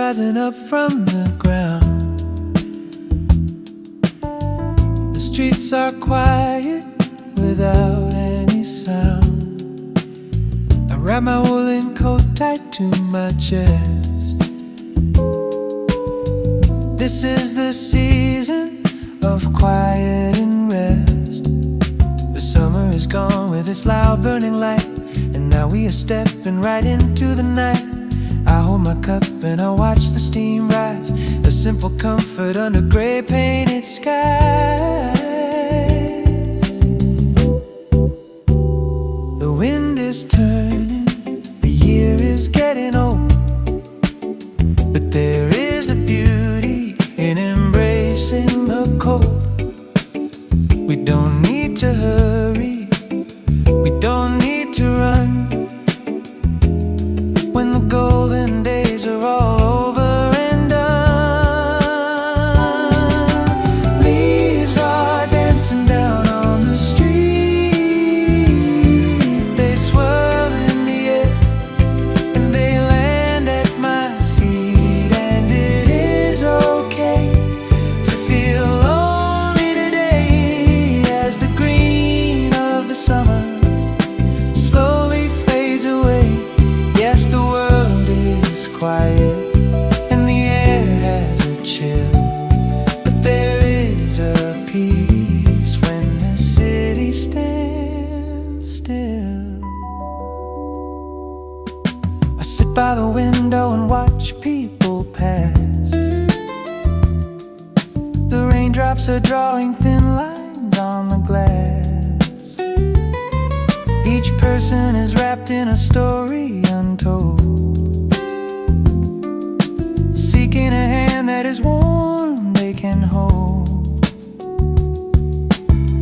rising up from the ground. The streets are quiet without any sound. I wrap my woolen coat tight to my chest. This is the season of quiet and rest. The summer is gone with its loud burning light, and now we are stepping right into the night. I hold my cup and I watch the steam rise, a simple comfort under gray painted skies. The wind is turning, the year is getting old, but there is a beauty in embracing the cold. We don't need to hurry, we don't need to run. When the golden days are all over and done, leaves are dancing down on the street. They swirl in the air and they land at my feet. And it is okay to feel lonely today, as the green of the summer slowly fades away. Yes, the world is quiet and the air has a chill, but there is a peace when the city stands still. I sit by the window and watch people pass. The raindrops are drawing thin lines on the glass. Each person is wrapped in a story untold, seeking a hand that is warm they can hold.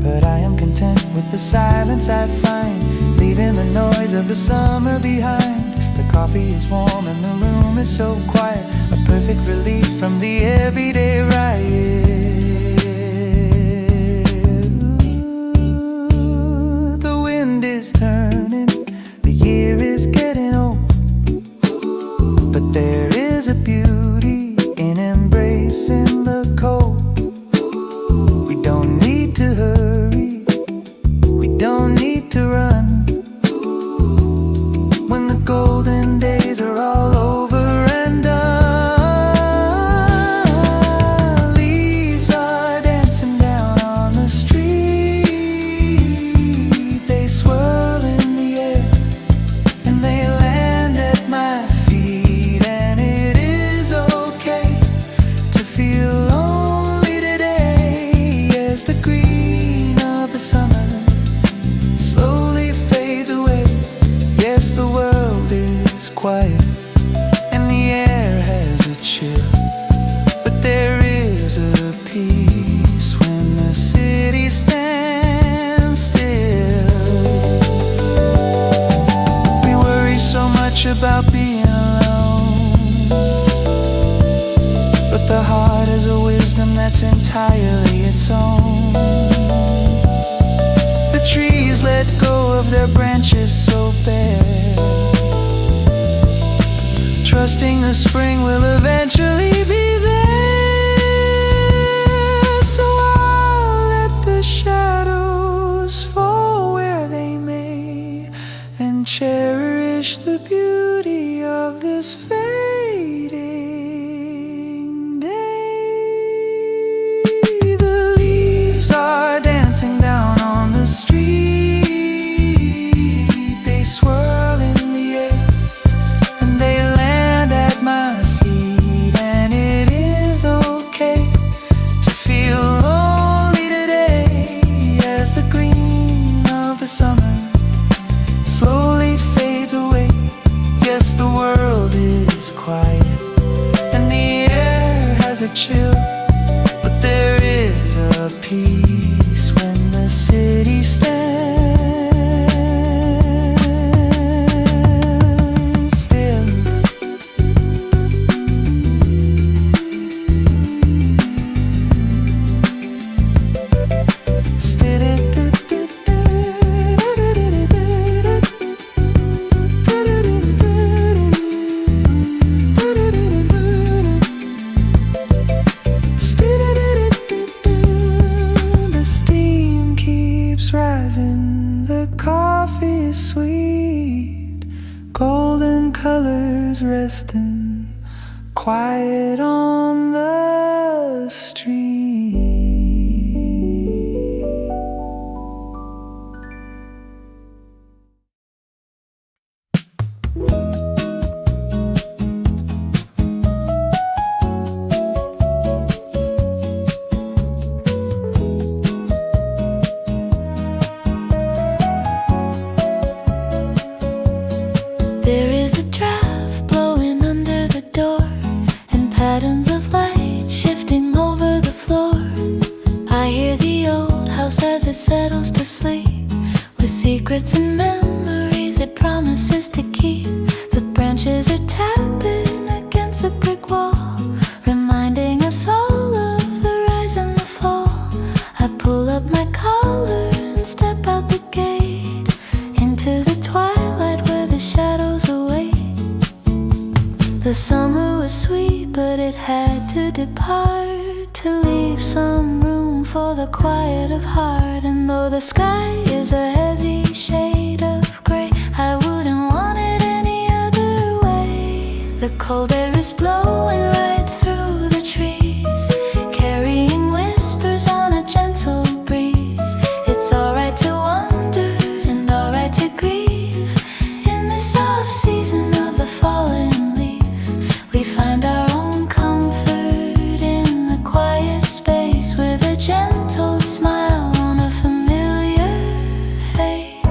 But I am content with the silence I find, leaving the noise of the summer behind. The coffee is warm and the room is so quiet, a perfect relief from the everyday riot. The wind is turning, the year is getting old, but there is a beauty in embracing the cold. We don't need to hurry, we don't need to run. When the golden days are all over and done, leaves are dancing down on the street. They swirl in the air and they land at my feet. And it is okay to feel lonely today, as the green of the summer slowly fades away. Yes, the world is quiet and the air has a chill, but there is a peace when the city stands still. We worry so much about being alone, but the heart has a wisdom that's entirely its own. The trees let go of their branches so bare, trusting the spring will eventually be there. So I'll let the shadows fall where they may, and cherish the beauty of this fading day. The leaves are dancing down on the street. They swirl in the air and they land at my feet. And it is okay to feel lonely today, as the green of the summer slowly fades away. Yes, the world is quiet and the air has a chill, but there is a peace when the city stands still. quiet on the street. There is a draft blowing under the door, and patterns of light shifting over the floor. I hear the old house as it settles to sleep, with secrets and memories it promises to keep. The branches are tapping against the brick wall, reminding us all of the rise and the fall. I pull up my collar and step out the gate, into the twilight where the shadows await. The summer was sweet, but it had to depart, to leave some room for the quiet of heart. And though the sky is a heavy shade of gray, I wouldn't want it any other way. The cold air is blowing right through the trees, carrying whispers on a gentle breeze. It's alright to wonder and alright to grieve. In the soft season of the fallen leaf, we find our own comfort in the quiet space, with a gentle smile on a familiar face.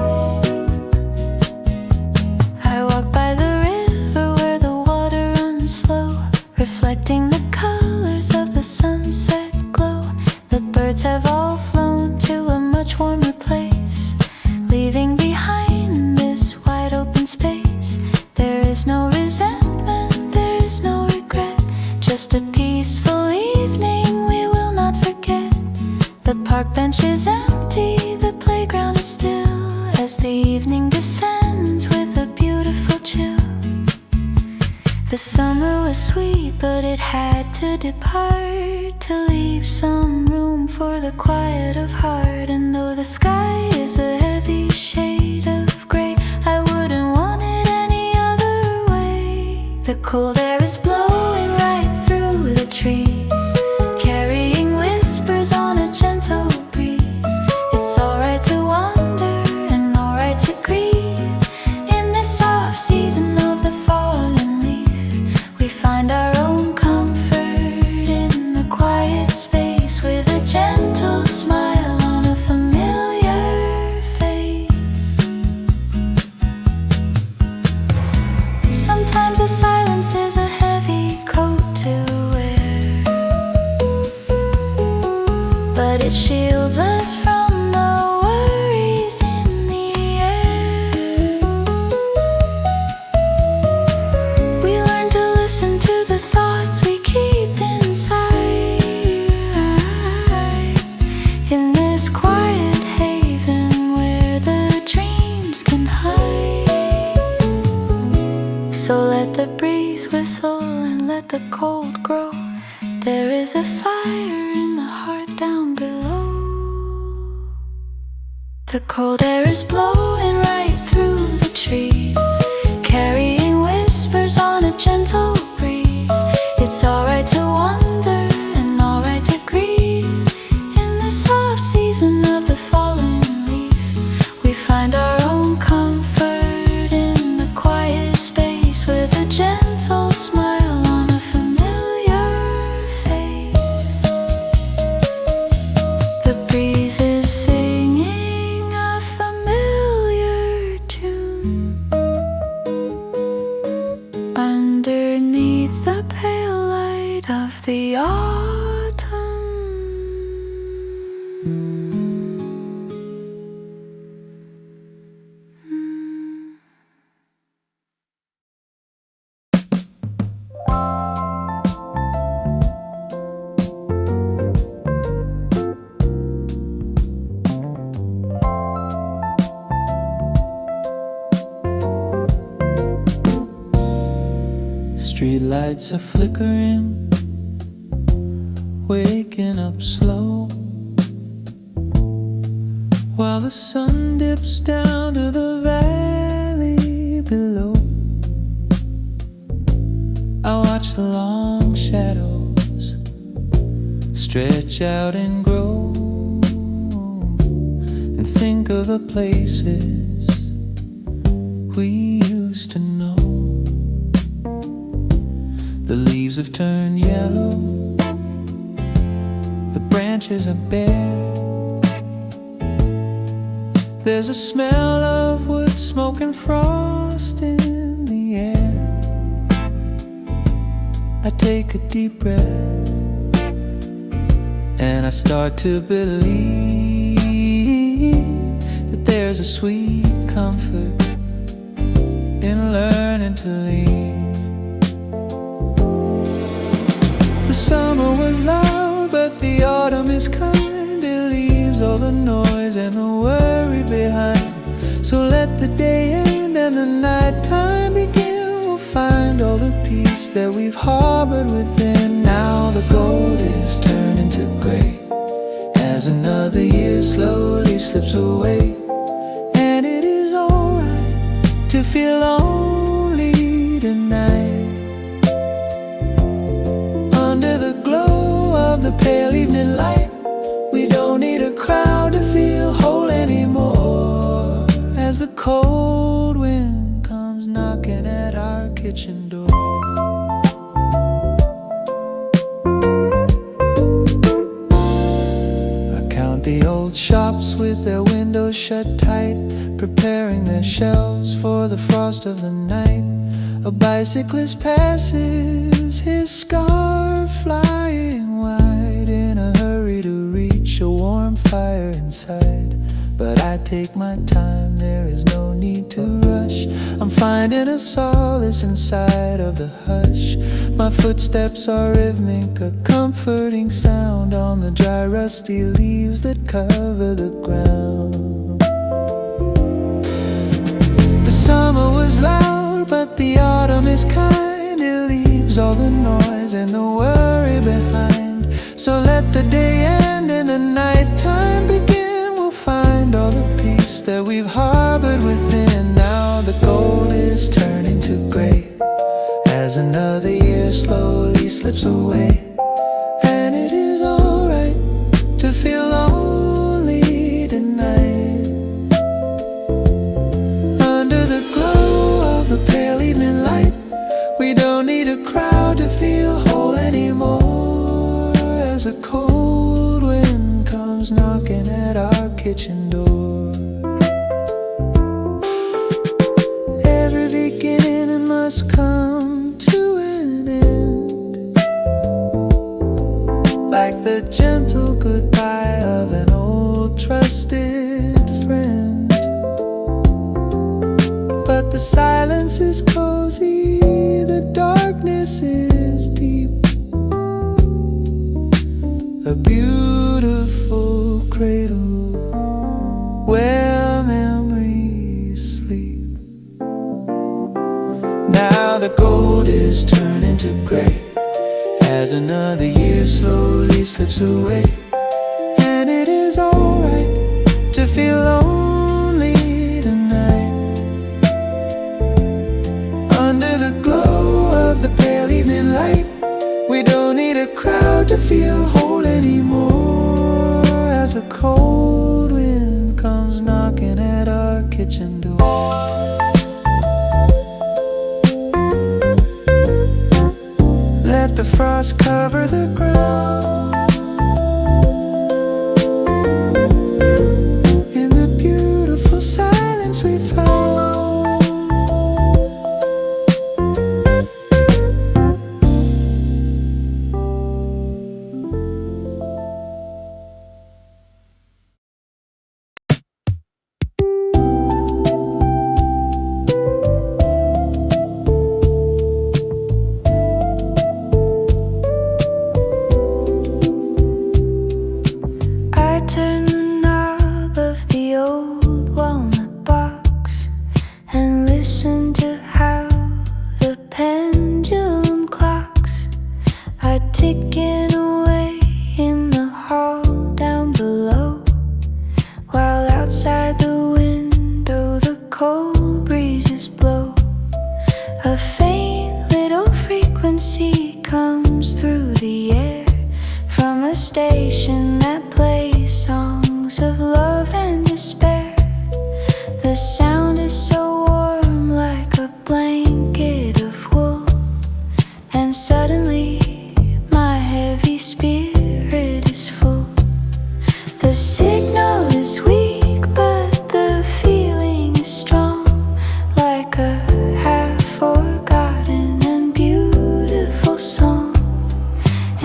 I walk by the river where the water runs slow, reflecting the colors of the sunset glow. The birds have all flown to a much warmer place, leaving behind this wide open space. There is no resentment, there is no regret, just a peaceful evening we will not forget. The park bench is empty, the playground is still, as the evening descends with a beautiful chill. The summer was sweet, but it had to depart, to leave some room for the quiet of heart. And though the sky is a heavy shade of gray, I wouldn't want it any other way. The cold air is blowing right through the trees, carrying whispers on a gentle breeze. It's alright to wonder and alright to grieve. In this soft season of the fallen leaf, we find our own comfort in the quiet space, with a gentle smile on a familiar face. Sometimes the silence is a heavy coat to wear, but it shields us from the worries in the air. We learn to listen to the thoughts we keep inside, in this quiet haven where the dreams can hide. So let the breeze whistle and let the cold grow. There is a fire in the heart down below. The cold air is blowing right through the trees, carrying whispers on a gentle breeze. It's alright to wonder and alright to grieve. In the soft season of the fallen leaf, we find our own comfort in the quiet space, with a gentle smile on a familiar face. The breeze is singing a familiar tune underneath the pale light of the autumn. Street lights are flickering, waking up slow, while the sun dips down to the valley below. I watch the long shadows stretch out and grow, and think of the places we used to know. The leaves have turned yellow, the branches are bare. There's a smell of wood smoke and frost in the air. I take a deep breath and I start to believe that there's a sweet comfort in learning to leave. The summer was loud, but the autumn is kind. It leaves all the noise and the worry behind. So let the day end and the nighttime begin. We'll find all the peace that we've harbored within. Now the gold is turning to gray as another year slowly slips away. And it is alright to feel lonely tonight. Under the glow of the pale evening light, we don't need a crowd to feel whole anymore. As the cold wind comes knocking at our kitchen door. I count the old shops with their windows shut tight, preparing their shelves for the frost of the night. A bicyclist passes, his scarf flying wide, in a hurry to reach a warm fire inside. But I take my time, there is no need to rush. I'm finding a solace inside of the hush. My footsteps are rhythmic, a comforting sound on the dry rusty leaves that cover the ground. The summer was loud, but the autumn is kind. It leaves all the noise and the worry behind. So let the day end and the nighttime begin. We'll find all the peace that we've harbored within. Now the gold is turning to gray as another year slowly slips away. And it is alright to feel lonely tonight. Under the glow of the pale evening light, we don't need a crowd to feel whole anymore. As a cold wind comes knocking at our kitchen door. Every beginning must come to an end, like the gentle goodbye of an old trusted friend. But the silence is cozy, the darkness is deep, a beautiful cradle where memories sleep. Now the gold is turning to gray as another year slowly slips away. And it is alright to feel lonely tonight. Under the glow of the pale evening light, we don't need a crowd to feel whole anymore. As the cold wind comes knocking at our kitchen door. Let the frost cover the ground. In the beautiful silence we found. I turn the knob of the old walnut box and listen to how the pendulum clocks are ticking away in the hall down below, while outside the window the cold breezes blow. A faint little frequency comes through through the air from a station that plays songs of love and despair. The sound is so warm like a blanket of wool, and suddenly my heavy spirit is full. The signal is weak, but the feeling is strong, like a half-forgotten and beautiful song.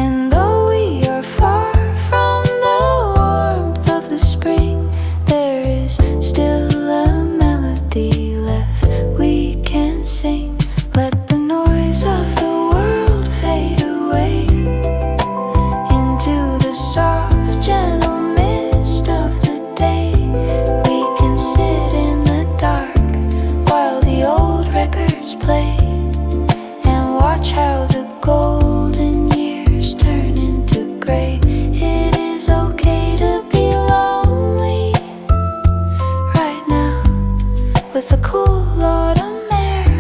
And though we are far from the warmth of the spring, there is still a melody left we can sing. Let the noise of the world fade away into the soft, gentle mist of the day. We can sit in the dark while the old records play and watch how the golden years turn into gray. It is okay to be lonely right now, with the cool autumn air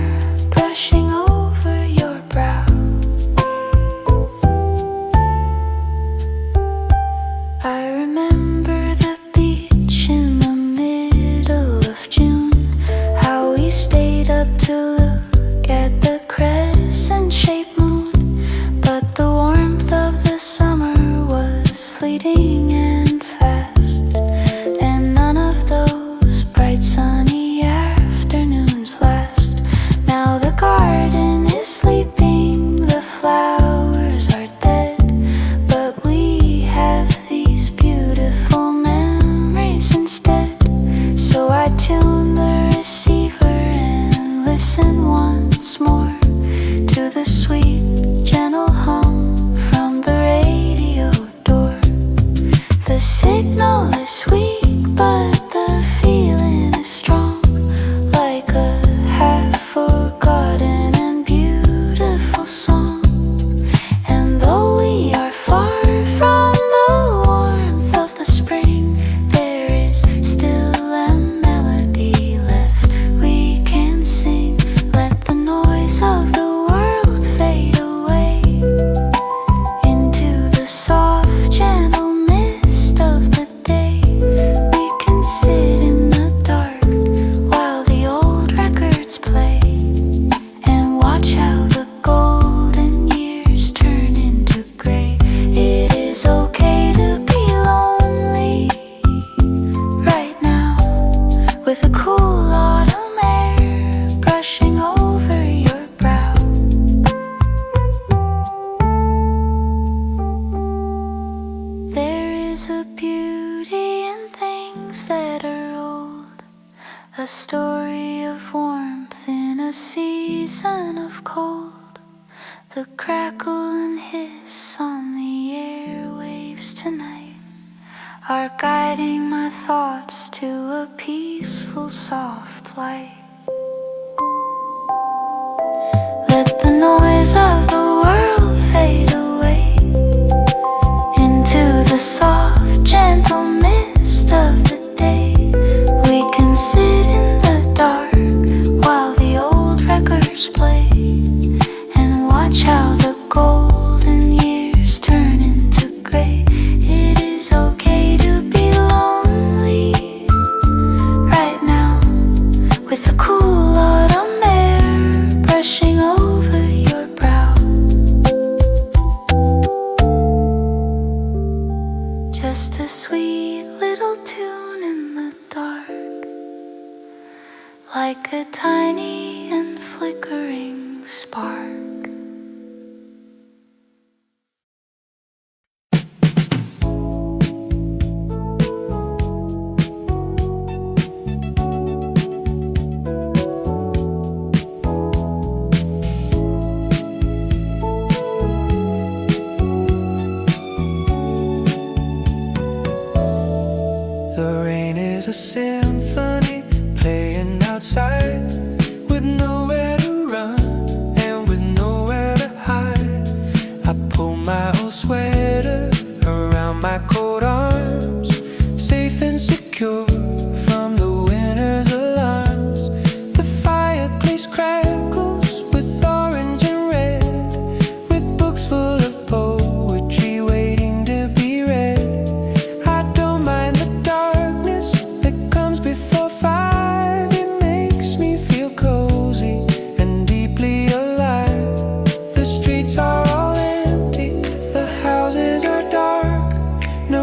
brushing over your brow. I remember the beach in the middle of June, how we stayed up to look at the crescent-shaped moon. But the warmth of the summer was fleeting and fast, and none of those bright sunny afternoons last. Now the garden is sleeping, the flowers are dead, but we have these beautiful memories instead. So I tune the receiver and listen once more to the sweet, gentle hum from the radio door. The signal is weak, but the feeling is strong, like a half-forgotten and beautiful song. And though we are far from the warmth of the spring, there is still a melody left we can sing. Let the noise of the world fade away into the soft, gentle mist of the day. We can sit in the dark while the old records play and watch how the golden years turn into gray. It is okay to be lonely right now, with the cool autumn air brushing over your brow. There is a beauty in things that are old, a story of warmth in a season of cold. The crackle and hiss on the airwaves tonight are guiding my thoughts to a peaceful, soft light. Let the noise of the world fade away into the soft, gentle mist of the day. We can sit in the dark while the old records play and watch how the golden years turn into gray. It is okay to be lonely right now, with the cool autumn air brushing over your brow. Just a sweet little tune in the dark, like a tiny and flickering spark. The rain is a symphony playing outside, with nowhere to run and with nowhere to hide. I pull my old sweater around my cold arms, safe and secure from the winter's alarms. The fireplace crackles with orange and red, with books full of poetry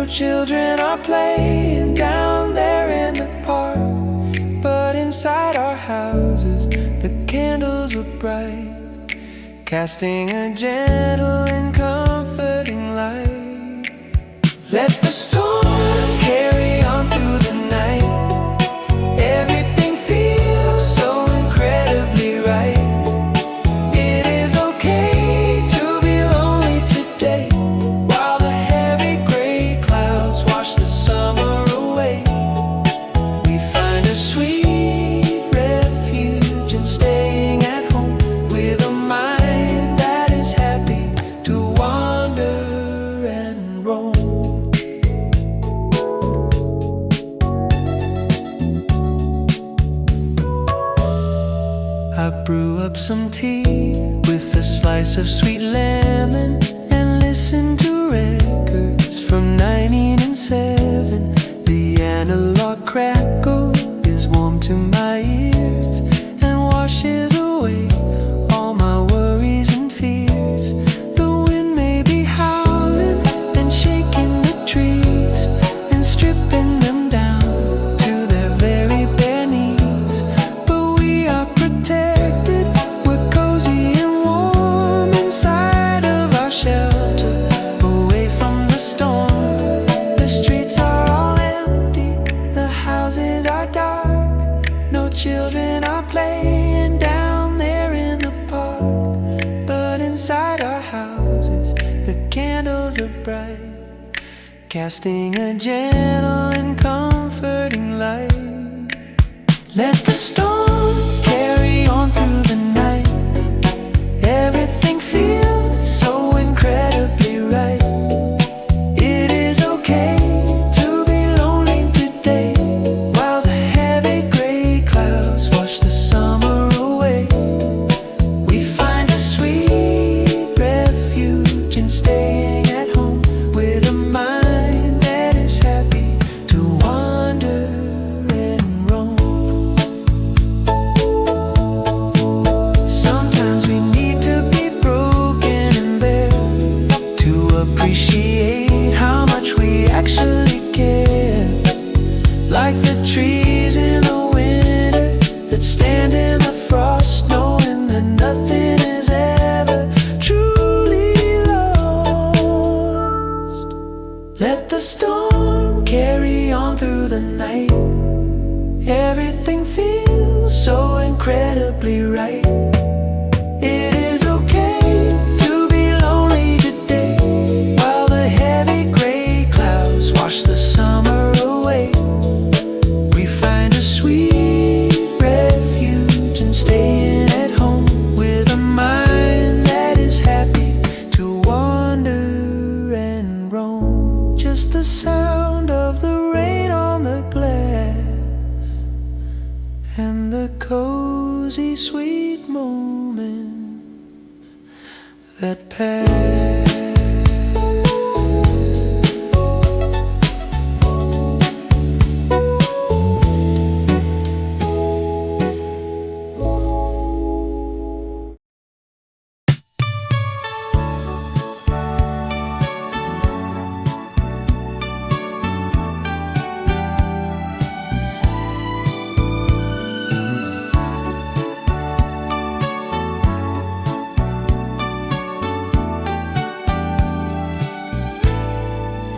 children are playing down there in the park, but inside our houses the candles are bright, casting a gentle and comforting light. Let the storm carry on through the night. Everything feels so incredibly right. It is okay to be lonely today, while the heavy gray clouds wash the summer away. We find a sweet refuge in staying at home, with a mind that is happy to wander and roam. I brew up some tea with a slice of sweet lemon and listen to records from 1907. The analog crackle is warm to my ears and washes away all my worries and fears. The wind may be howling and shaking the trees and stripping them down to their very bare knees, but we are protected. We're cozy and warm inside of our shelter, away from the storm. The streets are all empty, the houses are dark, no children are playing down there in the park, but inside our houses the candles are bright, casting a gentle and comforting light. Let the storm carry on through the night. Everything feels so incredibly right. It is okay to be lonely today, while the heavy gray clouds wash the summer away. We find a sweet refuge in staying at home, with a mind that is happy to wander and roam. Sometimes we need to be broken and bare to appreciate how much we actually care. Like the trees in the winter that stand in the frost, knowing that nothing is ever truly lost. Let the storm carry on through the night. Everything feels so incredibly right. It is okay to be lonely today, while the heavy gray clouds wash the summer away. We find a sweet refuge in staying at home, with a mind that is happy to wander and roam. Just the sound of the rain on the glass and the cozy sweet moments that pass.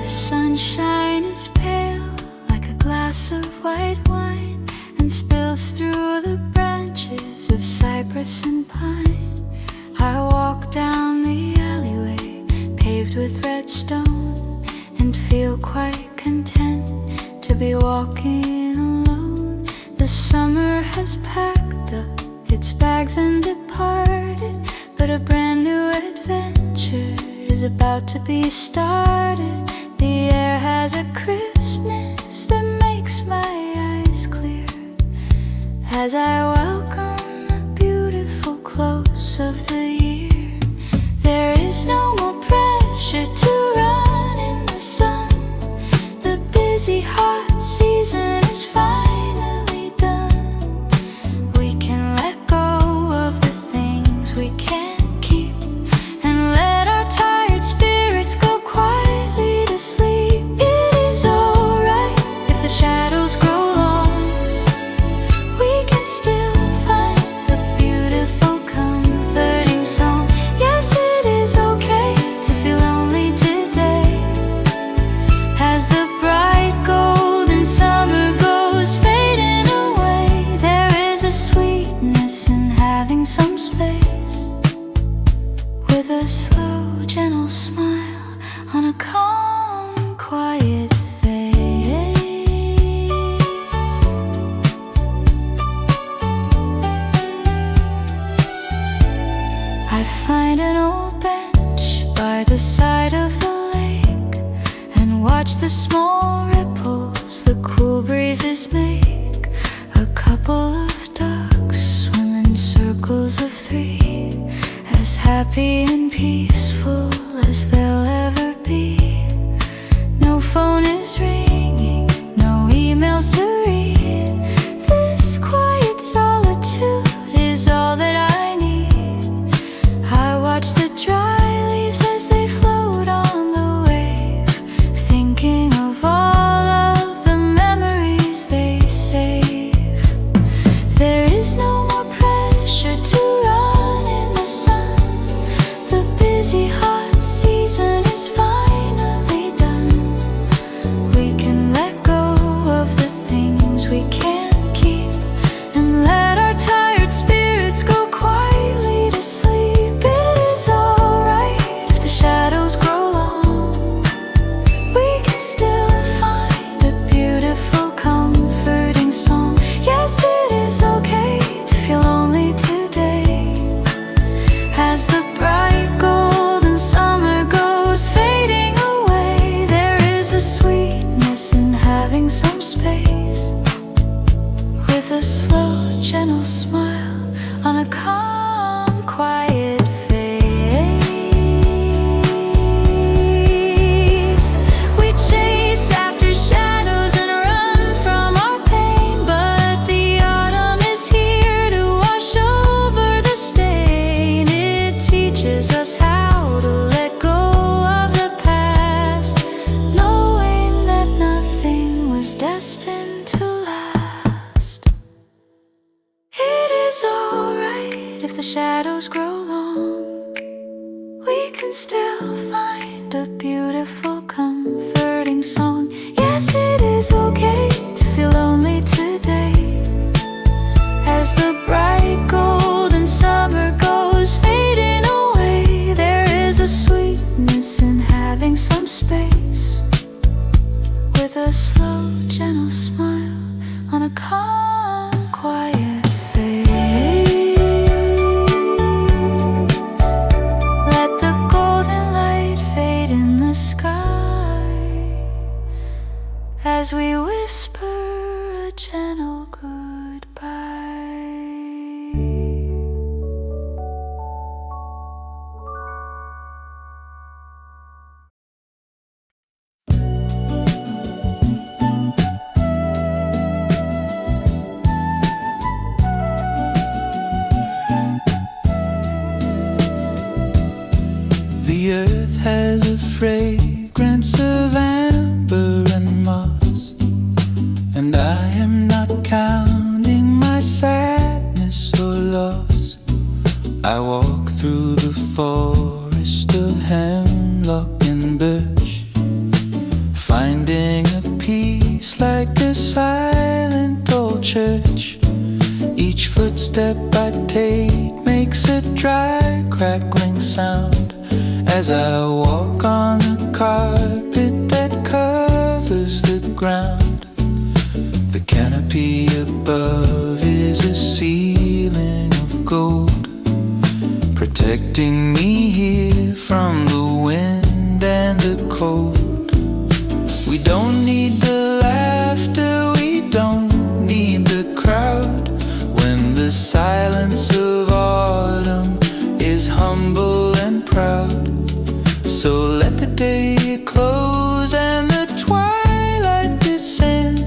The sunshine is pale like a glass of white wine, and spills through the branches of cypress and pine. I walk down the alleyway paved with red stone, and feel quite content to be walking alone. The summer has packed up its bags and departed, but a brand new adventure is about to be started. The air has a crispness that makes my eyes clear as I welcome the beautiful close of the year. There is no more pressure to run in the sun. The busy hot season is finally done. We can let go of the things we can't keep, and let our tired spirits go quietly to sleep. Yeah. side of the lake and watch the small ripples the cool breezes make. A couple of ducks swim in circles of three, as happy and peaceful as they'll ever be. No phone is ringing, no emails to read. This quiet solitude is all that I need. I watch the dry leaves as they float on the wave, thinking of all of the memories they save. There is no more pressure to run in the sun. The busy hot season is finally done. We can let go of the things we can't keep and let our tired spirits go quietly to sleep. It is alright if the shadows grow long. We can still find a beautiful, comforting song. Yes, it is okay to feel lonely today. As the bright golden summer goes fading away, there is a sweetness in having some space, with a slow, gentle smile on a calm, quiet face. We chase after shadows and run from our pain, but the autumn is here to wash over the stain. It teaches us how to let go of the past, knowing that nothing was destined to last. It is alright if the shadows grow long. We can still find a beautiful, comforting song. Yes, it is okay to feel lonely today. As the bright golden summer goes fading away, there is a sweetness in having some space, with a slow, gentle smile on a calm, quiet face. Let the golden light fade in the sky as we whisper a gentle goodbye. The earth has a fragrance of amber and moss, and I am not counting my sadness or loss. I walk through the forest of hemlock and birch, finding a peace like a silent old church. Each footstep I take makes a dry, crackling sound as I walk on the carpet that covers the ground. The canopy above is a ceiling of gold, protecting me here from the wind and the cold. We don't need the laughter, we don't need the crowd, when the silence of autumn is humble and proud. So let the day close and the twilight descend,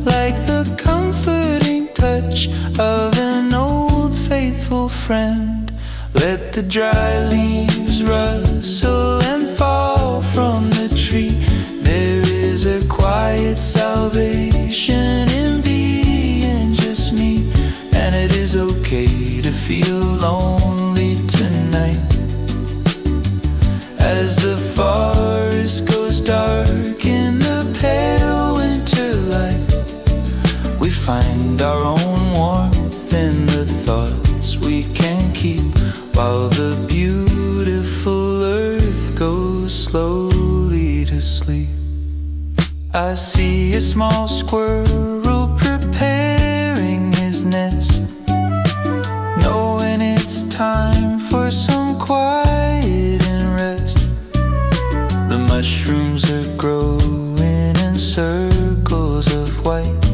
like the comforting touch of an old faithful friend. Let the dry leaves rustle and fall from the tree. There is a quiet salvation in being just me, and it is okay to feel lonely tonight. As the forest goes dark in the pale winter light, we find our own warmth in the thoughts we can keep, while the beautiful earth goes slowly to sleep. I see a small squirrel preparing his nest, knowing it's time for some quiet and rest. mushrooms are growing in circles of white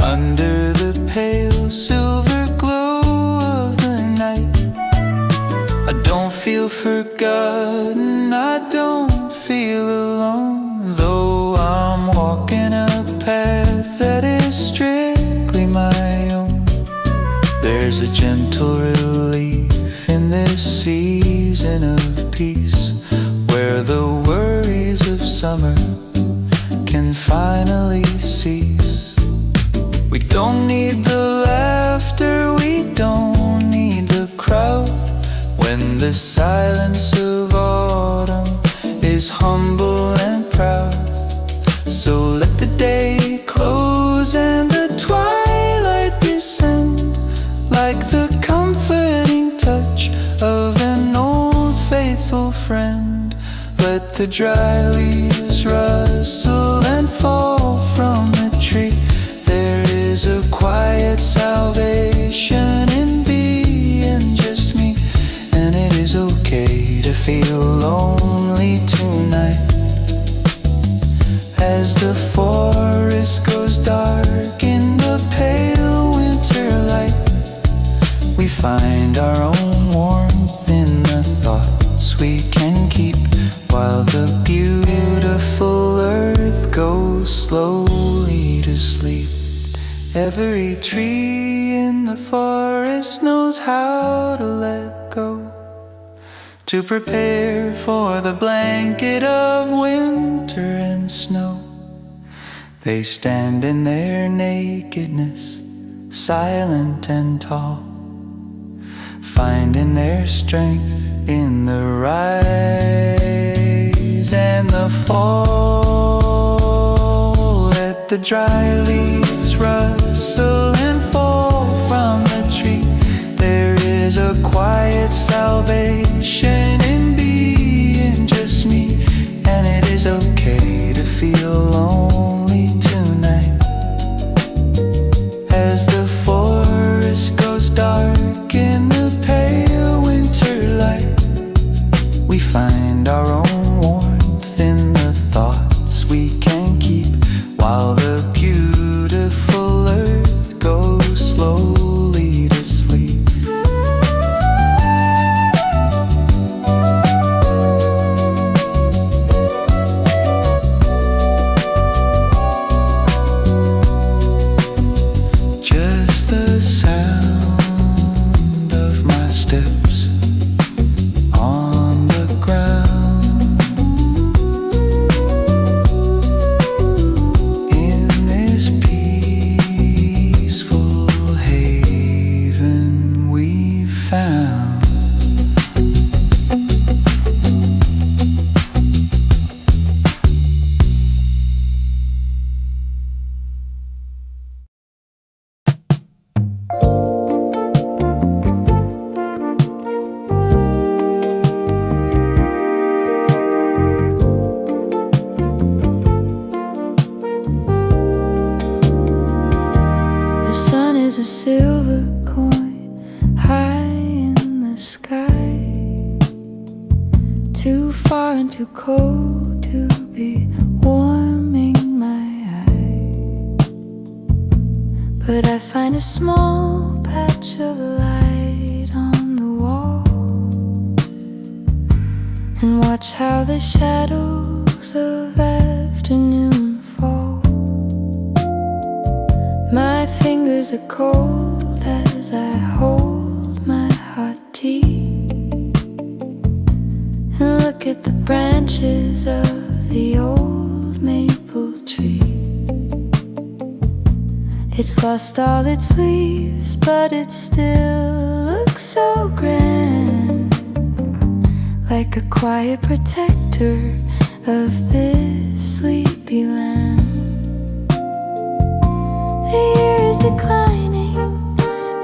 under the pale silver glow of the night. I don't feel forgotten, I don't feel alone, though I'm walking a path that is strictly my own. There's a gentle relief in this season of peace, where the worries of summer can finally cease. We don't need the laughter, we don't need the crowd, when the silence of autumn is humble and proud. So let the day close and the twilight descend, like the comforting touch of an old faithful friend. Let the dry leaves rustle and fall from the tree. There is a quiet salvation in being just me, and it is okay to feel lonely tonight. As the forest goes dark in the pale winter light, we find our own warmth in the thoughts we can keep, while the beautiful earth goes slowly to sleep. Every tree in the forest knows how to let go, to prepare for the blanket of winter and snow. They stand in their nakedness, silent and tall, finding their strength in the rise and the fall. Let the dry leaves rustle and fall from the tree. There is a quiet salvation in being just me, and it is okay to feel lonely tonight. As the forest goes dark in the pale winter light, we find our own warmth in the thoughts we can keep, while the beautiful earth goes slowly to sleep. Just the sound of my steps on the ground in this peaceful haven we found. The sun is a silver coin high in the sky, too far and too cold to be warming my eye. But I find a small patch of light on the wall and watch how the shadows of afternoon fall. My fingers are cold as I hold my hot tea and look at the branches of the old maple tree. It's lost all its leaves, but it still looks so grand, like a quiet protector of this sleepy land. The year is declining,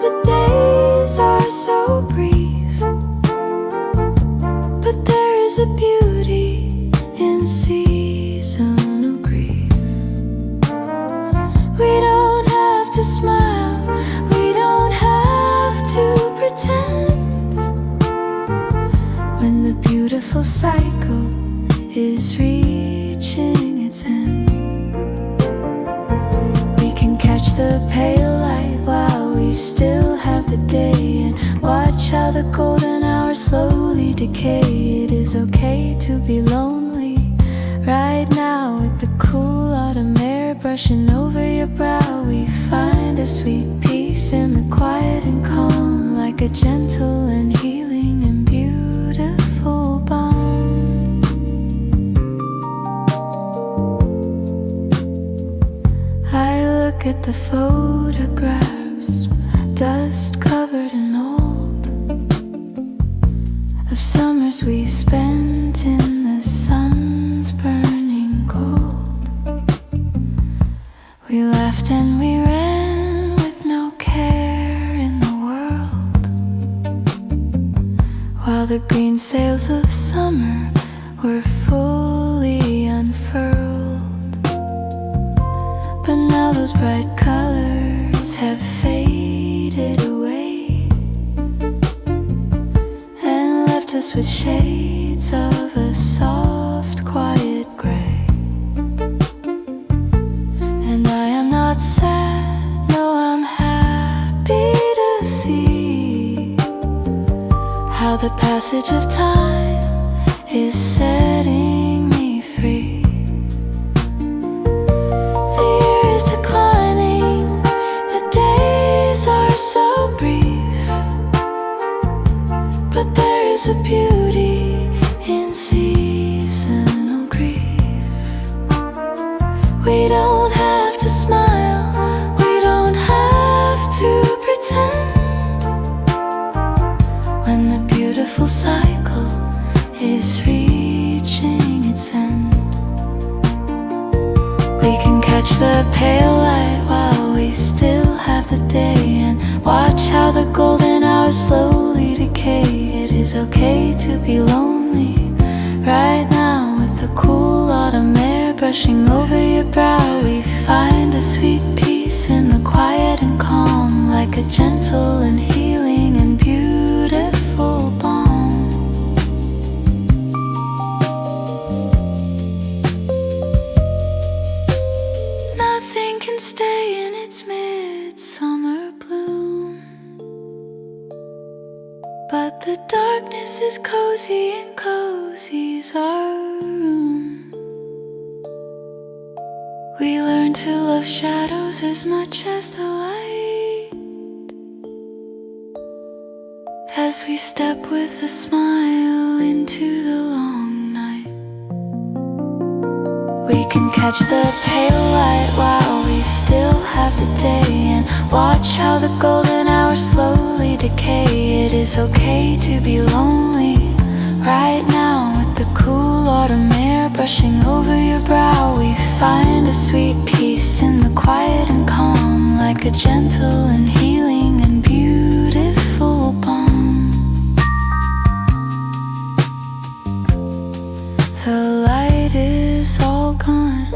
the days are so brief, but there is a beauty in seasonal grief. We don't have to smile, we don't have to pretend, when the beautiful cycle is reaching its end. We can catch the pale light while we still have the day, and watch how the golden hours slowly decay. It is okay to be lonely right now, with the cool autumn air brushing over your brow. We find a sweet peace in the quiet and calm, like a gentle and healing and beautiful balm. I look at the photographs, dust covered and old, of summers we spent in the sun's burning gold. We laughed and we ran with no care in the world, while the green sails of summer were fully unfurled. But now those bright colors have faded away and left us with shades of a soft, quiet gray. And I am not sad, no, I'm happy to see how the passage of time is setting me free. The year is declining, the days are so brief, but there is a beauty in seasonal grief. We don't have to smile, we don't have to pretend, when the beautiful cycle is reaching its end. We can catch the pale light while we still have the day, and watch how the golden hours slowly decay. It is okay to be lonely right now, with the cool autumn air brushing over your brow. We find a sweet peace in the quiet and calm, like a gentle and healing and beautiful balm. Nothing can stay in its midsummer bloom, but the darkness is cozy and cozy's our room. We learn to love shadows as much as the light, as we step with a smile into the long night. We can catch the pale light while we still have the day, and watch how the golden hours slowly decay. It is okay to be lonely right now, with the cool autumn air brushing over your brow. We find a sweet peace in the quiet and calm, like a gentle and healing and beautiful balm. The light is all gone,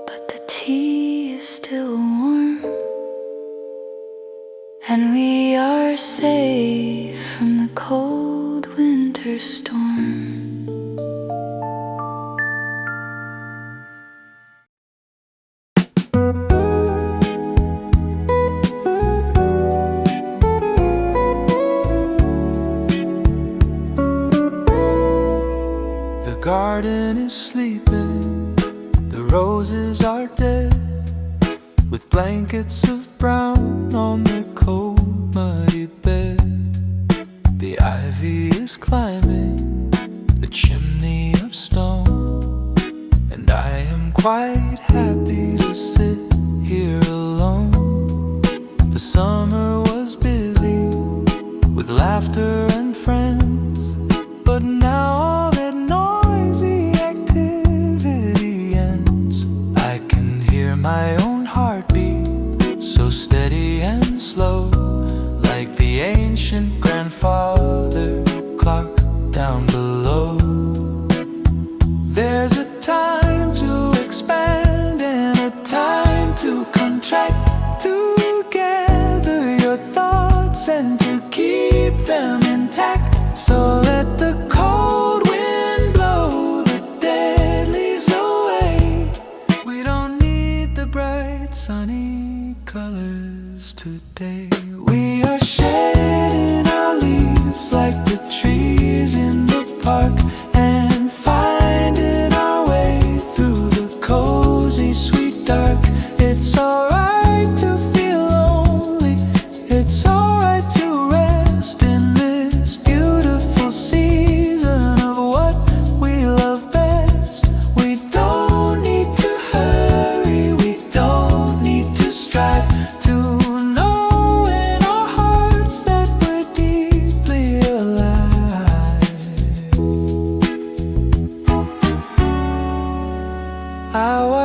but the tea is still warm, and we are safe from the cold winter storm. The garden is sleeping, the roses are dead, with blankets of brown on their cold muddy bed. The ivy is climbing the chimney of stone, and I am quite happy to sit here alone. The summer was busy with laughter and friends, but now all that noisy activity ends. I can hear my own heartbeat, so steady and slow, like the ancient grandfather clock down below. There's a time to expand and a time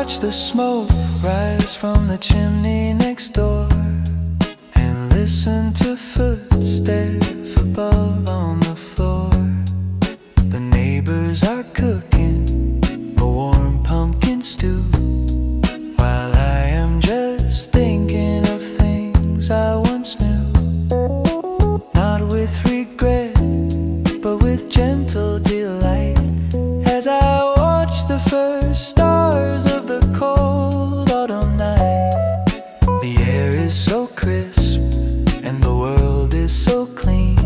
watch the smoke rise from the chimney next door and listen to footsteps above on the floor. The neighbors are cooking a warm pumpkin stew while I am just thinking of things I once knew. Not with regret, but with gentle delight, as I watch the first stars of the cold autumn night. The air is so crisp and the world is so clean,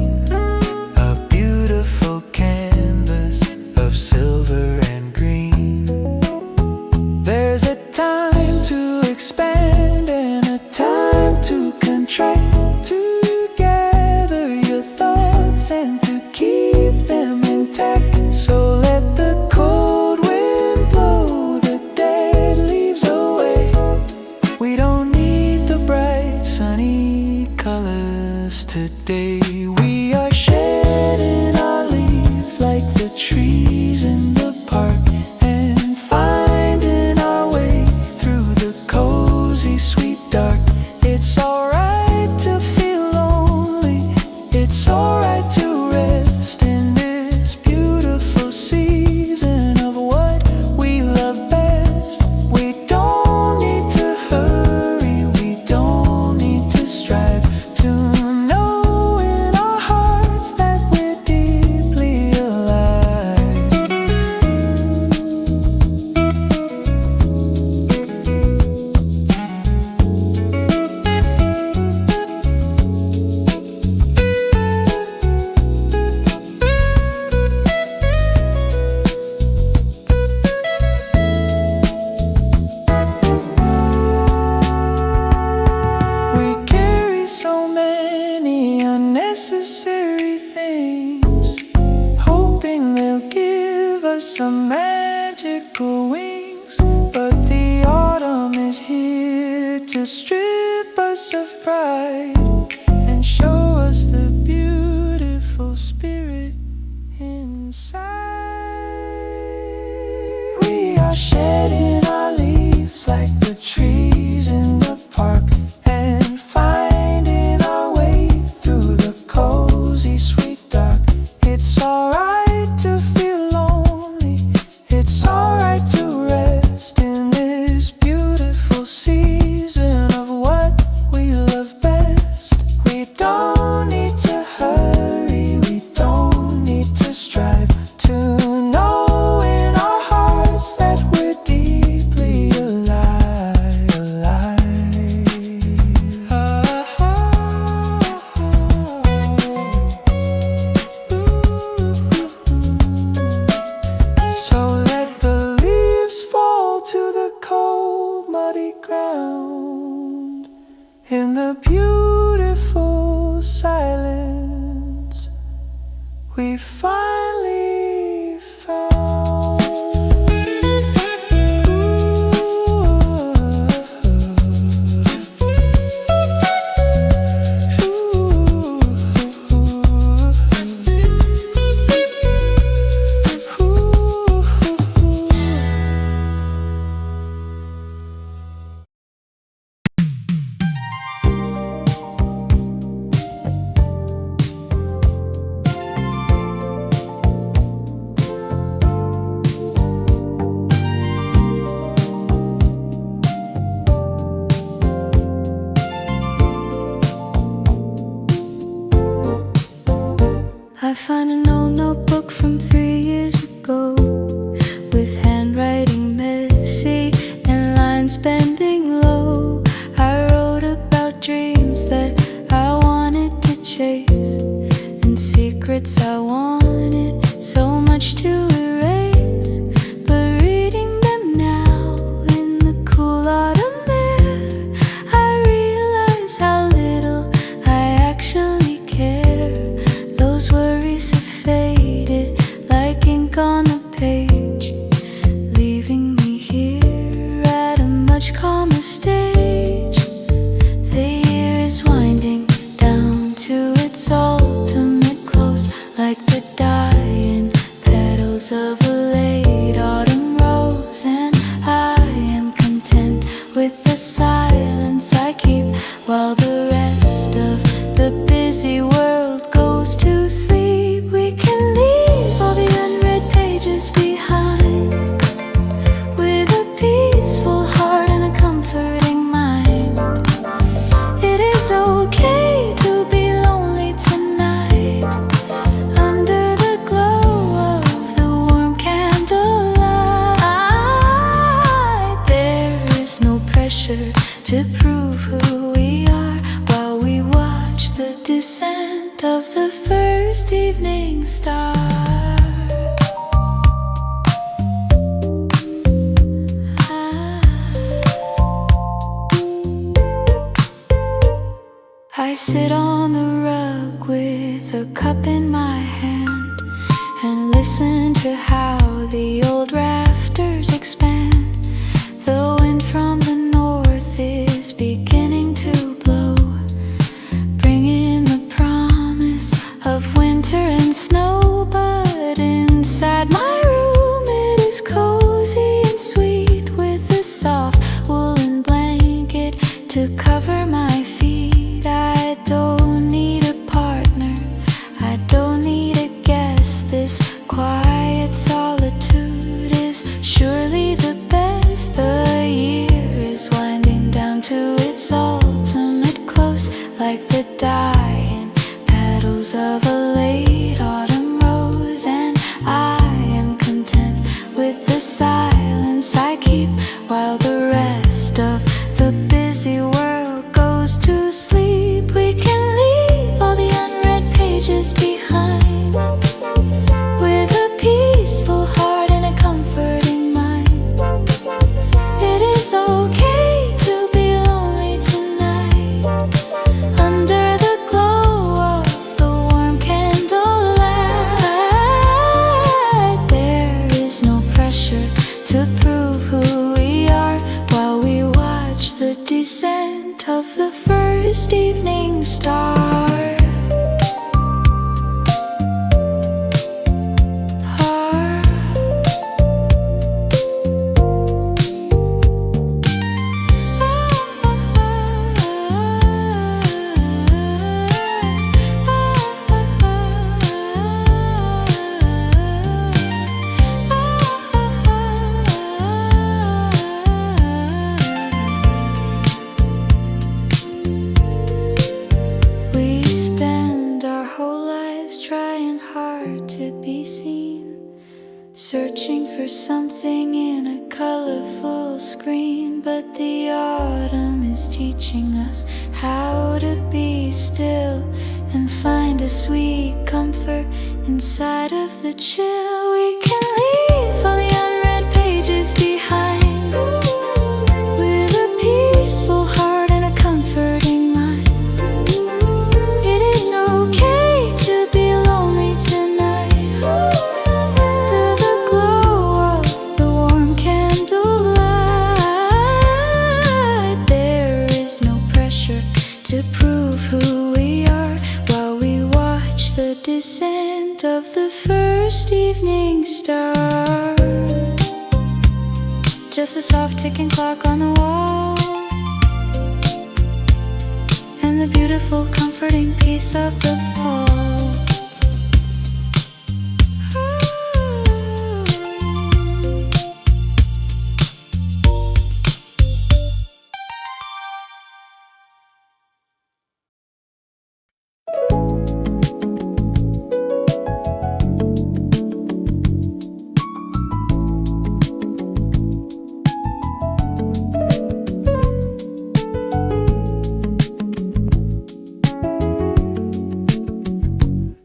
a beautiful canvas of silver and green. There's a time to expand and a time to contract, to gather your thoughts and to keep them intact. So let the cold wind blow the dead leaves away. We don't need the bright sunny colors today. We are shedding our leaves like the trees in the park and finding our way through the cozy sweet dark. It's alright to feel lonely, it's alright to rest in this beautiful season of what we love best. We don't need to hurry, we don't need to strive to know in our hearts that we're deeply alive. We carry so many unnecessary things, hoping they'll give us some magical wings. But the autumn is here to strip us of pride and show us the beautiful spirit inside. We are shedding our leaves like the trees in the park and finding our way through the cozy sweet dark. It's alright to feel lonely, it's alright to rest in this beautiful season of what we love best. We don't need to hurry, we don't need to strive to know in our hearts that we're deeply alive, alive. So let the leaves fall to the cold muddy ground in the beautiful silence we finally found. I find an old notebook from 3 years ago with handwriting messy and lines bending low. I wrote about dreams that I wanted to chase and secrets I wanted so much to erase. But reading them now in the cool autumn air, I realize how little I actually care. Those worries have faded like ink on the page, leaving me here at a much calmer stage. The year is winding down to its ultimate close, like the dying petals of a late autumn rose. And I am with the silence I keep while the rest of the busy world goes to sleep. We can leave all the unread pages behind with a peaceful heart and a comforting mind. It is okay to be lonely tonight under the glow of the warm candlelight. There is no pressure to prove who we are while we watch the descent of the first evening star. I sit on the rug with a cup in my hand and listen to how the old rafters expand. The wind from the north is beginning to blow, bringing the promise of winter and snow. But inside my room it is cozy and sweet with a soft woolen blanket to cover my feet. I don't need a partner, I don't need a guest. This quiet solitude is surely the best. The year is winding down to its ultimate close, like the dying petals of a late autumn rose. And I am content with the silence I keep while the rest of the busy world goes to sleep. We can leave all the unread pages behind with a peaceful heart and a comforting mind. It is okay to be lonely tonight under the glow of the warm candlelight. There is no pressure to prove who we are while we watch the descent of the first evening star. We spend our whole lives trying hard to be seen, searching for something in a colorful screen. But the autumn is teaching us how to be still and find a sweet comfort inside of the chill. We can leave all the unread pages behind with a peaceful heart and a comforting mind. It is okay to be lonely tonight under the glow of the warm candlelight. There is no pressure to prove who we are while we watch the descent of the first evening star. Just a soft ticking clock on the wall and the beautiful comforting peace of the fall.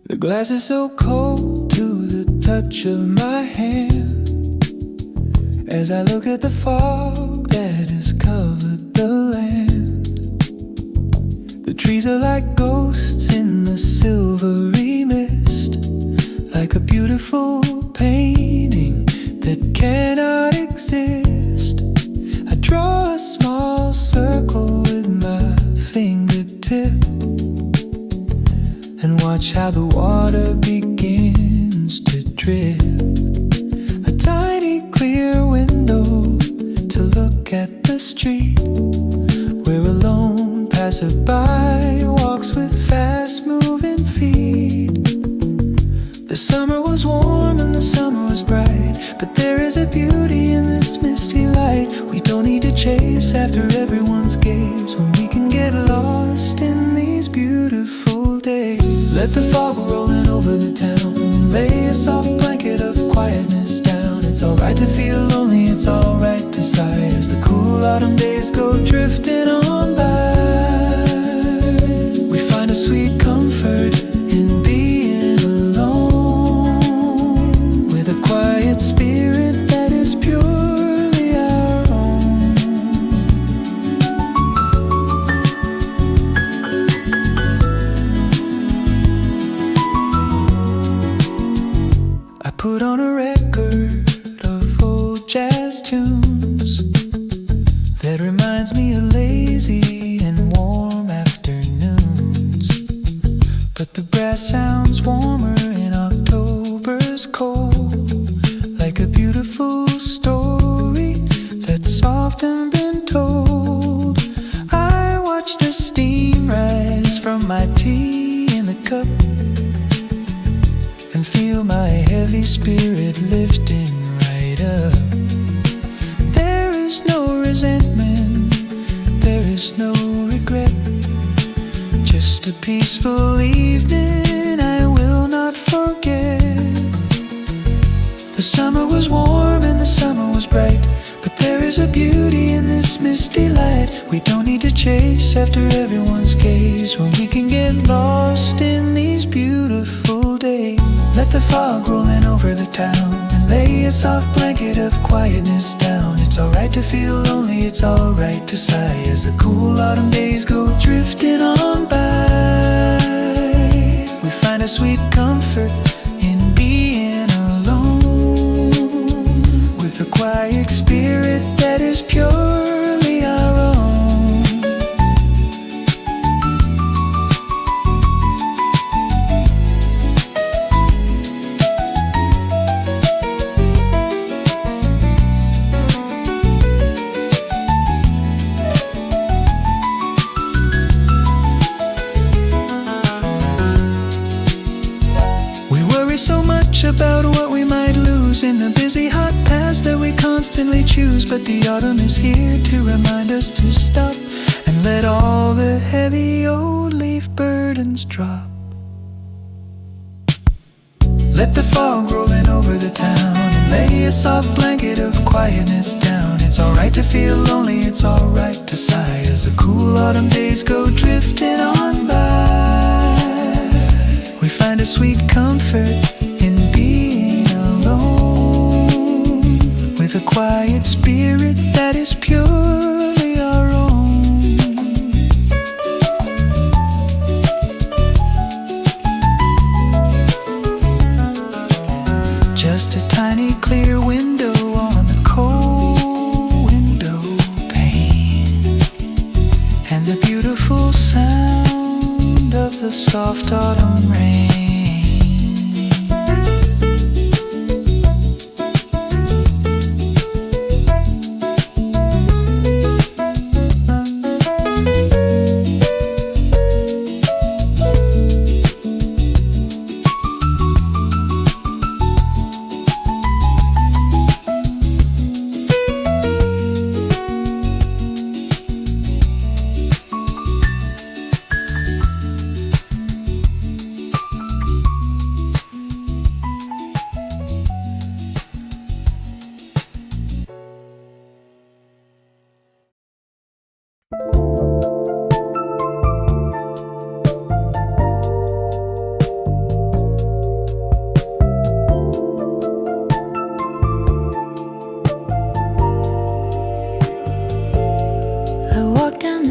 The glass is so cold to the touch of my hand as I look at the fog that has covered the land. The trees are like ghosts in the silvery mist, like a beautiful painting that cannot exist. I draw a small circle with my fingertip and watch how the water begins to drip. A tiny clear window to look at the street. is a beauty in this misty light. We don't need to chase after everyone's gaze when we can get lost in these beautiful days. Let the fog roll in over the town and lay a soft blanket of quietness down. It's alright to feel lonely, it's alright to sigh as the cool autumn days go drifting on by. We find a sweet comfort in being alone with a quiet spirit that is purely our own. I put on a record of old jazz tunes that reminds me of lazy and warm afternoons. But the brass sounds warmer in October's cold, like a beautiful story that's often been told. I watch the steam rise from my tea in the cup and feel my heavy spirit lifting right up. There is no resentment, there is no regret, just a peaceful evening I will not forget. The summer was warm and the summer was bright, but there is a beauty in this misty light. We don't need to chase after everyone's gaze when we can get lost in these beautiful days. Let the fog roll in over the town and lay a soft blanket of quietness down. It's alright to feel lonely, it's alright to sigh as the cool autumn days go drifting on by. We find a sweet comfort in being alone with a quiet spirit that is purely our own. So much about what we might lose in the busy hot paths that we constantly choose, but the autumn is here to remind us to stop and let all the heavy old leaf burdens drop. Let the fog roll in over the town and lay a soft blanket of quietness down. It's alright to feel lonely, it's alright to sigh as the cool autumn days go drifting on by. We find a sweet comfort in being alone with a quiet spirit that is purely our own. Just a tiny clear window on the cold window pane, and the beautiful sound of the soft autumn rain.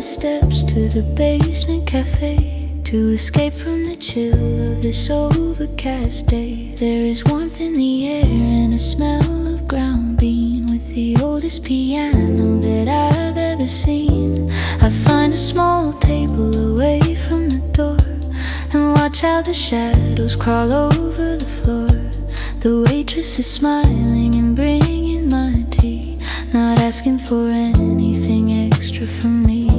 Steps to the basement cafe to escape from the chill of this overcast day. There is warmth in the air and a smell of ground bean with the oldest piano that I've ever seen. I find a small table away from the door and watch how the shadows crawl over the floor. The waitress is smiling and bringing my tea, not asking for anything extra from me.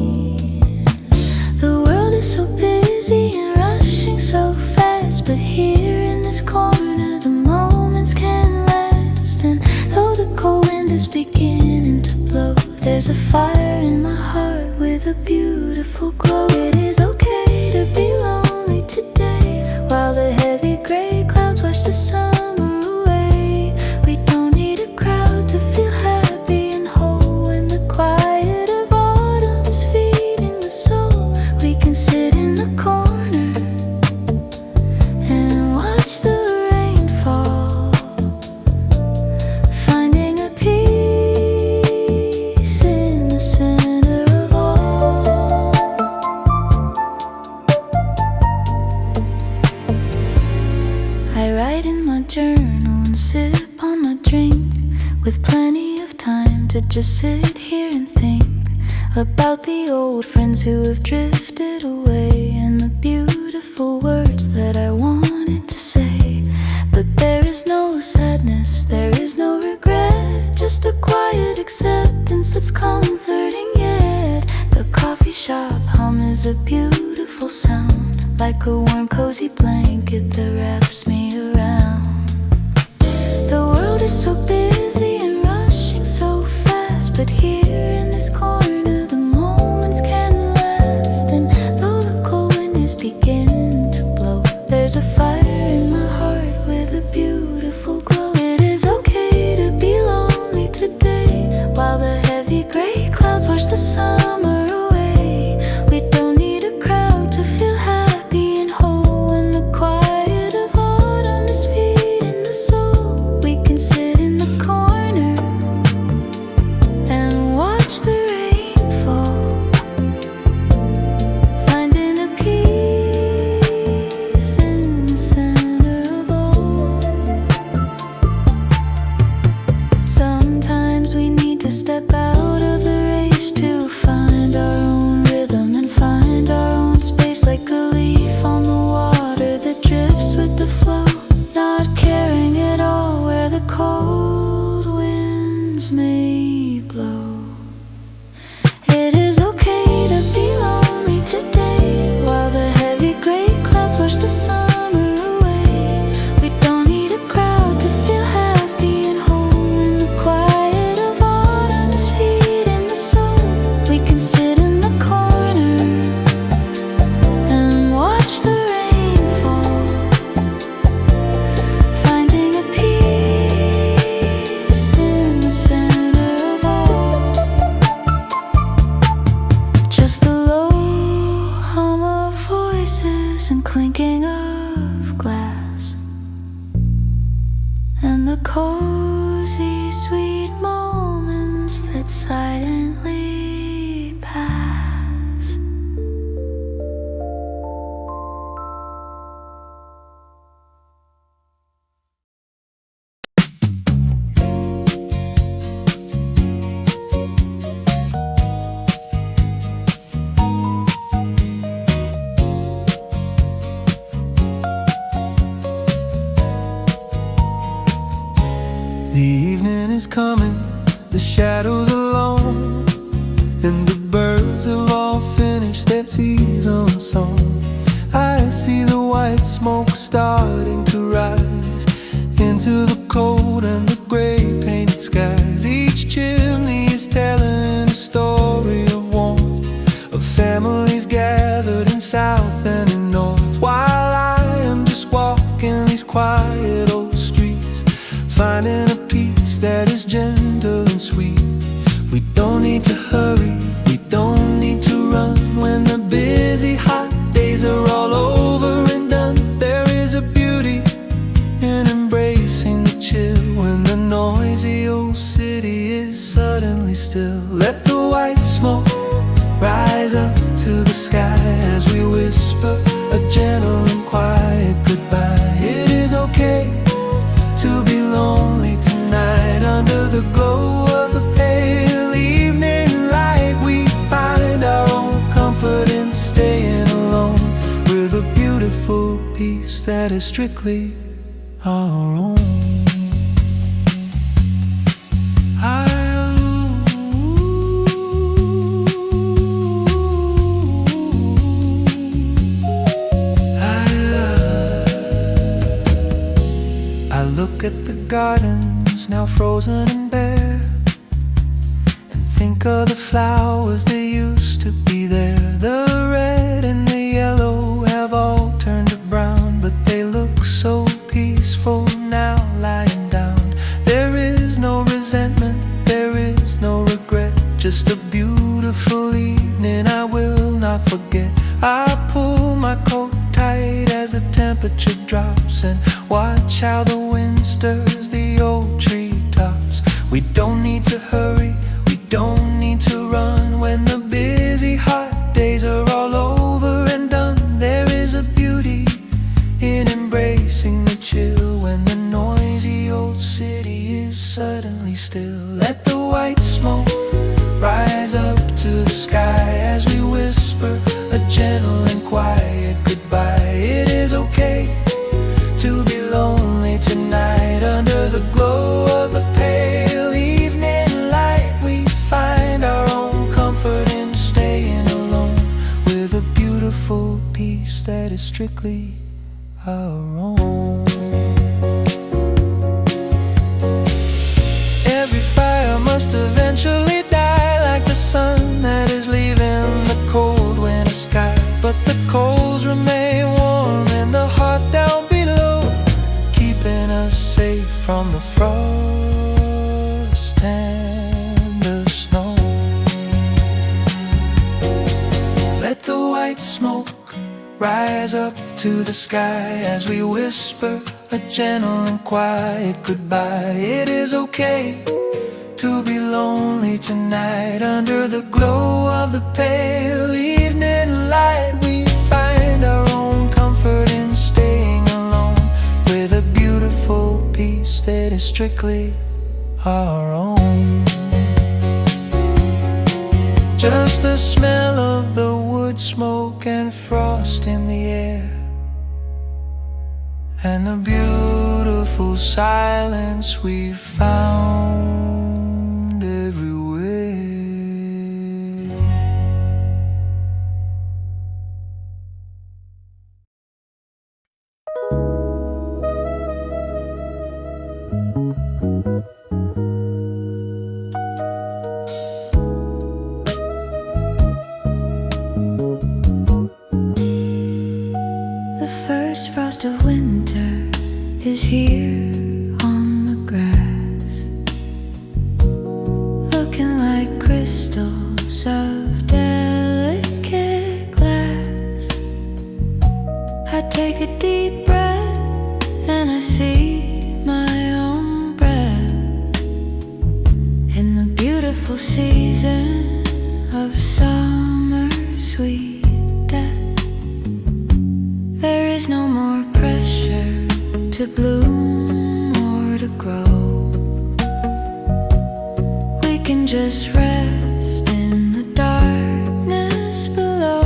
The world is so busy and rushing so fast, but here in this corner the moments can last. And though the cold wind is beginning to blow. There's a fire in my heart with a beautiful glow. It is okay to be lonely today, while the heavy gray clouds wash the summer away. We don't need a crowd to feel happy and whole. When the quiet of autumn is feeding the soul, we can sit in the corner and watch the rain fall, finding a peace in the center of all. I write in my journal and sip on my drink, with plenty of time to just sit here and think about the old friends who have drifted away, and the beautiful words that I wanted to say. But there is no sadness, there is no regret, just a quiet acceptance that's comforting yet. The coffee shop hum is a beautiful sound, like a warm cozy blanket that wraps me around. The world is so busy and rushing so fast, but here in this corner the moments can last. And though the cold wind is beginning to blow, there's a fire in my heart with a beautiful glow. It is okay to be lonely today, while the heavy gray clouds wash the summer away. We don't need a crowd to feel happy and whole. When the quiet of autumn is feeding the soul, we can sit in the corner and watch the rain fall, finding a peace in the center of all. Sometimes we need to step out of the race to find our own rhythm and find our own space, like a leaf on the water that drifts with the flow, not caring at all where the cold winds may blow. It is okay to be lonely today, while the heavy gray clouds wash the summer away. We don't need a crowd to feel happy and whole. When the quiet of autumn is feeding the soul, we can sit in the corner and watch the rain fall, finding a peace in the center of all. Just the low hum of voices and clinking of glass, and the cozy sweet moments that silently pass. The evening is coming, the shadows are long, and the birds have all finished their season song. I see the white smoke starting to rise into the cold and the gray painted skies. Each chimney is telling a story of warmth, of families gathered in south and in north, while I am just walking these quiet old streets, finding a peace that is gentle and sweet. We don't need to hurry, we don't need to run. When the busy hot days are all over and done, there is a beauty in embracing the chill, when the noisy old city is suddenly still. Let the white smoke rise up to the sky as we whisper a gentle and quiet goodbye. It is okay to be lonely tonight. Under the glow of the pale evening light, we find our own comfort in staying alone, with a beautiful peace that is strictly our own. I look at the gardens now frozen in bed, think of the flowers that used to be there. The red and the yellow have all turned to brown, but they look so peaceful now lying down. There is no resentment, there is no regret, just a beautiful evening I will not forget. I pull my coat tight as the temperature drops and watch how the wind stirs the old treetops. We don't need to hurry, we don't need to run. When the busy hot days are all over and done, there is a beauty in embracing the chill. When the noisy old city is suddenly still, let the white smoke rise up to the sky as we whisper a gentle and quiet goodbye. It is okay to be lonely tonight. Under the glow of the pale evening light, we find our own comfort in staying alone with a beautiful peace that is strictly our own. Every fire must eventually die, like the sun that is leaving the cold winter sky. But the coals remain warm in the heart down below, keeping us safe from the frost and the snow. Let the white smoke rise up to the sky as we whisper a gentle and quiet goodbye. It is okay to be lonely tonight. Under the glow of the pale evening light, we find our own comfort in staying alone with a beautiful peace that is strictly our own. Just the smell of the wood smoke and frost in the air, and the beautiful silence we found everywhere. The first frost of winter is here on the grass, looking like crystals of delicate glass. I take a deep breath and I see my own breath in the beautiful season of summer sweet death. There is no more pressure to bloom or to grow. We can just rest in the darkness below.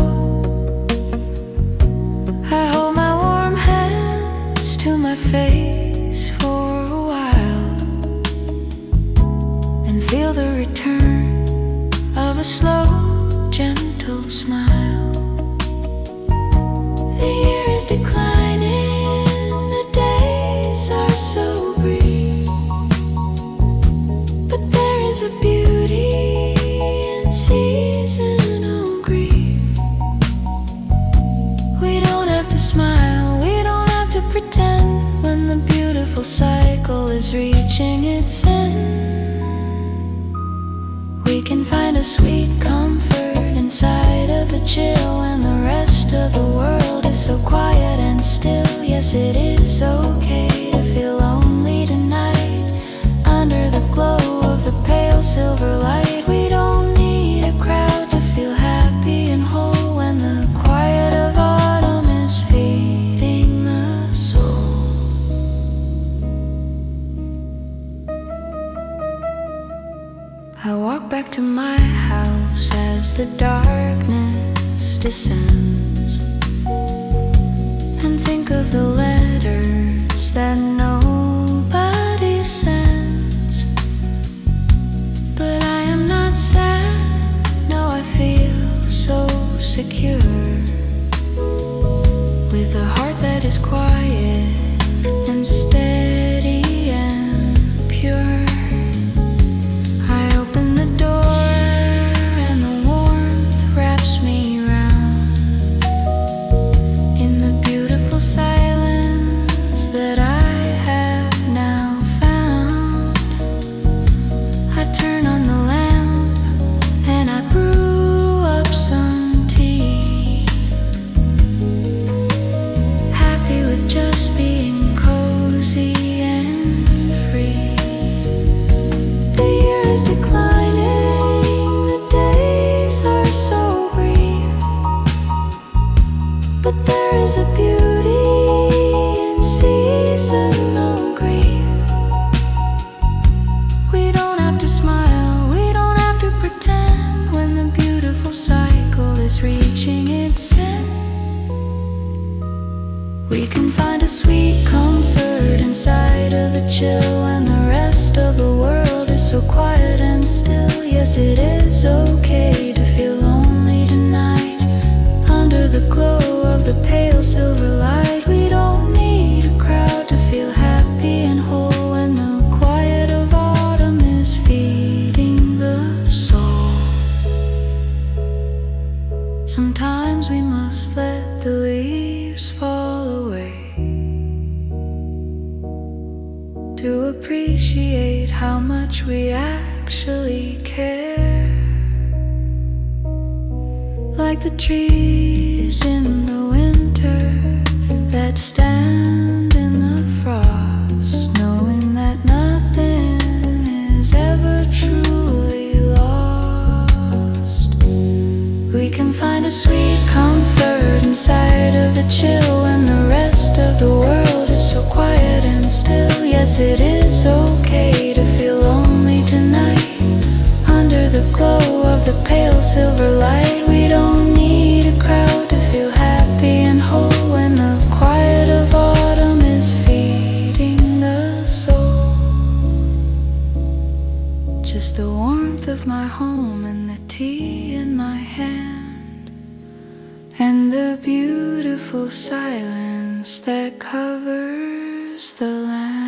I hold my warm hands to my face for a while and feel the return of a slow, gentle smile. The year is declining, the days are so brief, but there is a beauty in seasonal grief. We don't have to smile, we don't have to pretend when the beautiful cycle is reaching its end. We can find a sweet comfort inside of the chill when the rest of the world is so quiet and still. Yes, it is okay to feel lonely tonight under the glow of the pale silver light. We don't need a crowd to feel happy and whole when the quiet of autumn is feeding the soul. I walk back to my house as the darkness descends and think of the letters that nobody sends. But I am not sad, no, I feel so secure with a heart that is quiet and steady and pure. I open the door sweet comfort inside of the chill when the rest of the world is so quiet and still. Yes, it is okay to feel lonely tonight under the glow of the pale silver light. We don't need a crowd to feel happy and whole when the quiet of autumn is feeding the soul. Sometimes we must let the leaves fall away to appreciate how much we actually care. Like the trees in the winter that stand in the frost, knowing that nothing is ever truly lost. We can find a sweet comfort inside of the chill when the rest of the world is so quiet and still. Yes, it is okay to feel lonely tonight under the glow of the pale silver light. We don't need a crowd to feel happy and whole when the quiet of autumn is feeding the soul. Just the warmth of my home and the tea in my hand, and the beautiful silence that covers the land.